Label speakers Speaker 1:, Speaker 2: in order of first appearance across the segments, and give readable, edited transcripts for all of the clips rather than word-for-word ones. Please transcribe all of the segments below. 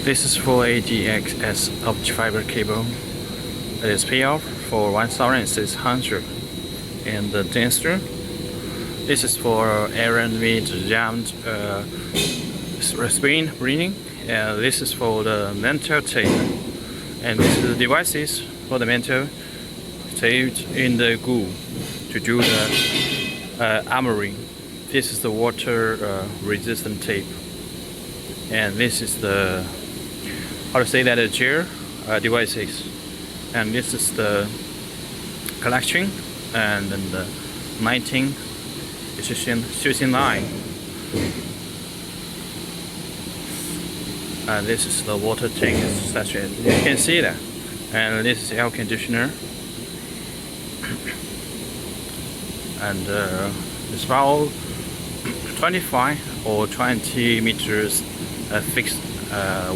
Speaker 1: This is for ADSS optic fiber cable. It is payoff for 1,600 and the denser. This is for iron with jammed spring ring, and this is for the mental tape. And this is the devices for the mental taped in the glue to do the armoring. This is the water resistant tape, and this is the gel devices, and this is the collection and then the 19 sheathing line. And this is the water tank section. You can see that. And this is air conditioner. And it's about 25 or 20 meters fixed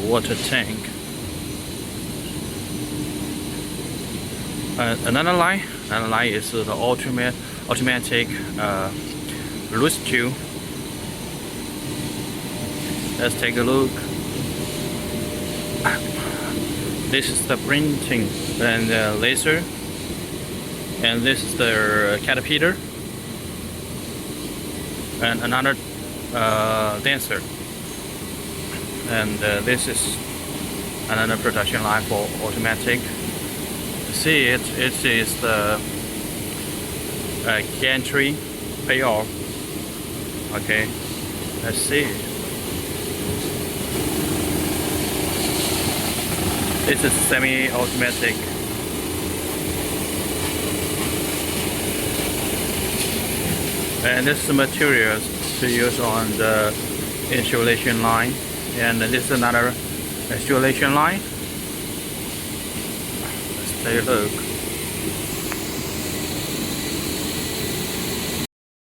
Speaker 1: water tank. Another line is the automatic loose tube. Let's take a look. This is the printing and laser, and this is the caterpillar, and another dancer, and this is another production line for automatic. See it is the gantry payoff. Okay, let's see. This is semi-automatic. And this is the materials to use on the insulation line. And this is another insulation line. Let's take a look.